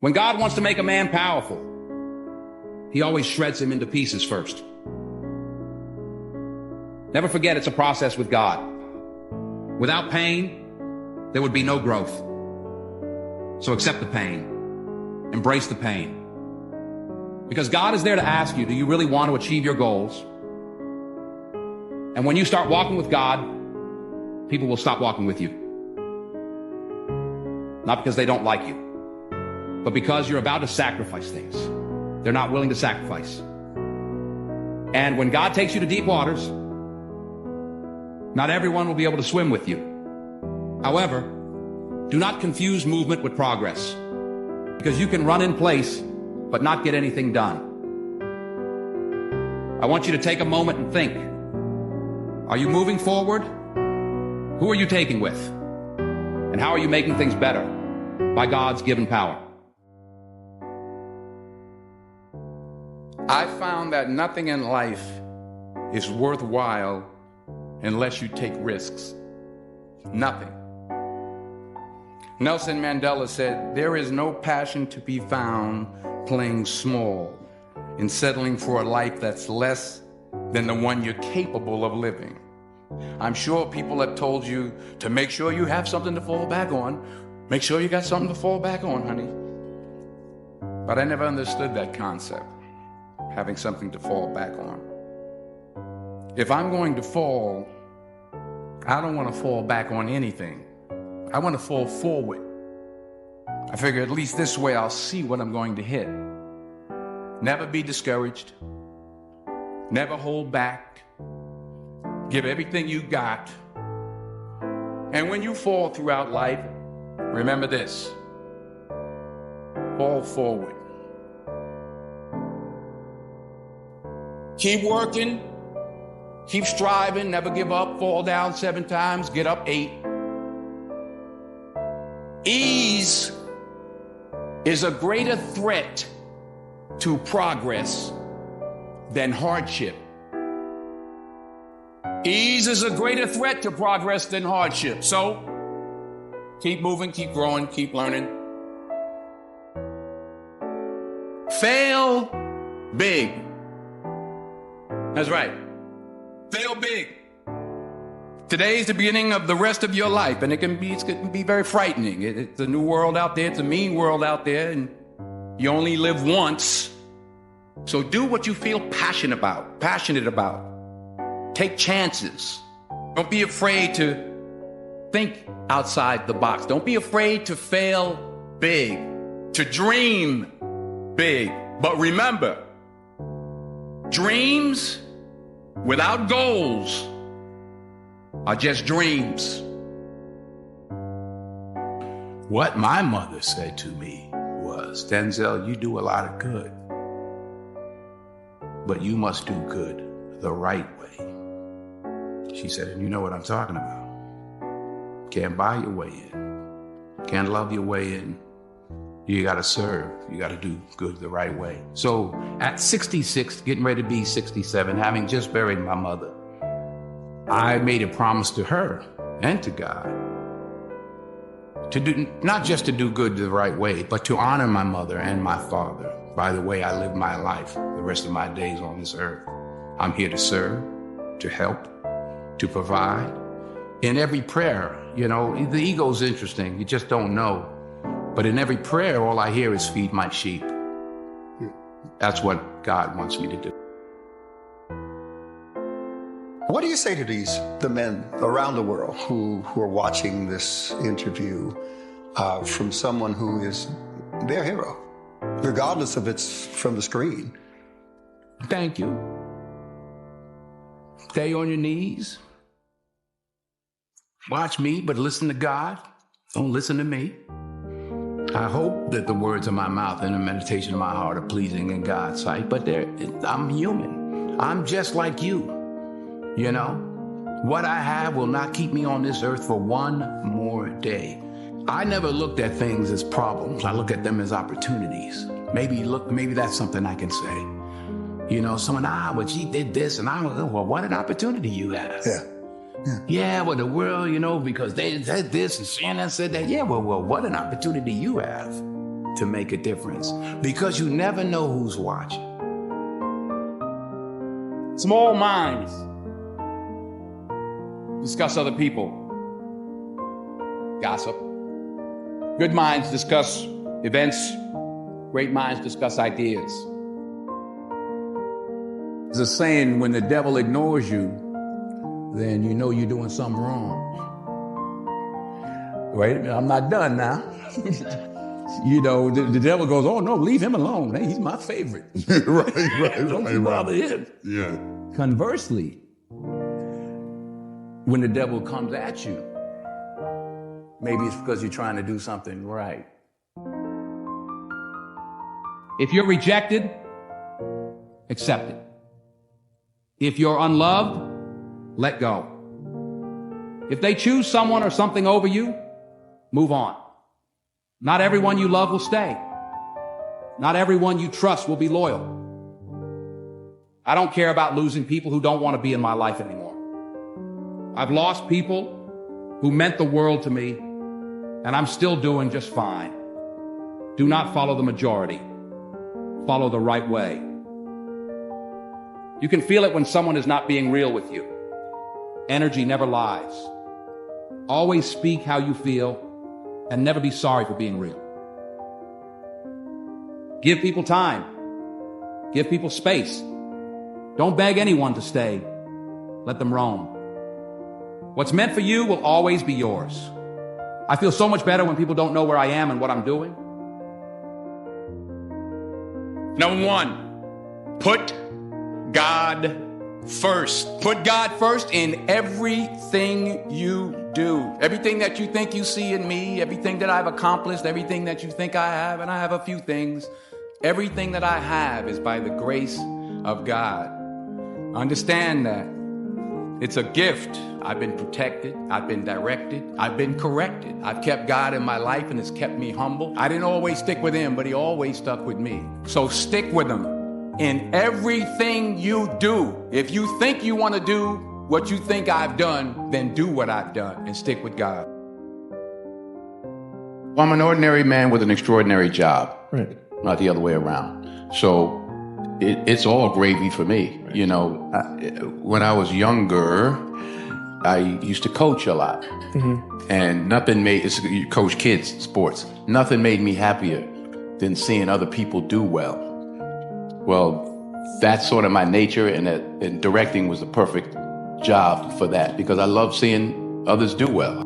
When God wants to make a man powerful, he always shreds him into pieces first. Never forget it's a process with God. Without pain, there would be no growth. So accept the pain. Embrace the pain. Because God is there to ask you, do you really want to achieve your goals? And when you start walking with God, people will stop walking with you. Not because they don't like you, but because you're about to sacrifice things. They're not willing to sacrifice. And when God takes you to deep waters, not everyone will be able to swim with you. However, do not confuse movement with progress, because you can run in place but not get anything done. I want you to take a moment and think. Are you moving forward? Who are you taking with? And how are you making things better by God's given power? I found that nothing in life is worthwhile unless you take risks. Nothing. Nelson Mandela said, there is no passion to be found playing small and settling for a life that's less than the one you're capable of living. I'm sure people have told you to make sure you have something to fall back on. Make sure you got something to fall back on, honey. But I never understood that concept, having something to fall back on. If I'm going to fall, I don't want to fall back on anything. I want to fall forward. I figure at least this way I'll see what I'm going to hit. Never be discouraged. Never hold back. Give everything you got. And when you fall throughout life, remember this. Fall forward. Keep working. Keep striving. Never give up. Fall down 7 times. Get up 8. Ease is a greater threat to progress than hardship. Ease is a greater threat to progress than hardship. So, keep moving, keep growing, keep learning. Fail big. That's right. Fail big. Today's the beginning of the rest of your life, and it can be very frightening. It's a new world out there. It's a mean world out there, and you only live once. So do what you feel passionate about. Take chances. Don't be afraid to think outside the box. Don't be afraid to fail big, to dream big. But remember, dreams without goals are just dreams. What my mother said to me was, Denzel, you do a lot of good, but you must do good the right way. She said, and you know what I'm talking about. Can't buy your way in. Can't love your way in. You gotta serve. You gotta do good the right way. So at 66, getting ready to be 67, having just buried my mother, I made a promise to her and to God to do, not just to do good the right way, but to honor my mother and my father by the way I live my life the rest of my days on this earth. I'm here to serve, to help, to provide. In every prayer, you know, the ego's interesting. You just don't know. But in every prayer, all I hear is feed my sheep. That's what God wants me to do. What do you say to the men around the world who are watching this interview from someone who is their hero, regardless if it's from the screen? Thank you. Stay on your knees. Watch me, but listen to God. Don't listen to me. I hope that the words of my mouth and the meditation of my heart are pleasing in God's sight, but I'm human. I'm just like you. You know, what I have will not keep me on this earth for one more day. I never looked at things as problems. I look at them as opportunities. Maybe that's something I can say. You know, someone, well, she did this, and I was, well, what an opportunity you have. Yeah, well, the world, you know, because they said this and CNN said that. Yeah, well, what an opportunity you have to make a difference, because you never know who's watching. Small minds discuss other people. Gossip. Good minds discuss events. Great minds discuss ideas. There's a saying, when the devil ignores you, then you know you're doing something wrong. Wait a minute, I'm not done now. You know, the devil goes, oh no, leave him alone. Hey, he's my favorite. Don't you bother him. Yeah. Conversely, when the devil comes at you, maybe it's because you're trying to do something right. If you're rejected, accept it. If you're unloved, let go. If they choose someone or something over you, move on. Not everyone you love will stay. Not everyone you trust will be loyal. I don't care about losing people who don't want to be in my life anymore. I've lost people who meant the world to me, and I'm still doing just fine. Do not follow the majority. Follow the right way. You can feel it when someone is not being real with you. Energy never lies. Always speak how you feel, and never be sorry for being real. Give people time. Give people space. Don't beg anyone to stay. Let them roam. What's meant for you will always be yours. I feel so much better when people don't know where I am and what I'm doing. Number one, put God first. Put God first in everything you do. Everything that you think you see in me, everything that I've accomplished, everything that you think I have, and I have a few things, everything that I have is by the grace of God. Understand that. It's a gift. I've been protected. I've been directed. I've been corrected. I've kept God in my life, and it's kept me humble. I didn't always stick with him, but he always stuck with me. So stick with him in everything you do. If you think you want to do what you think I've done, then do what I've done and stick with God. Well, I'm an ordinary man with an extraordinary job, Right. not the other way around. So it's all gravy for me. You know, when I was younger, I used to coach a lot. And nothing you coach kids sports. Nothing made me happier than seeing other people do well. Well, that's sort of my nature, and directing was the perfect job for that, because I love seeing others do well.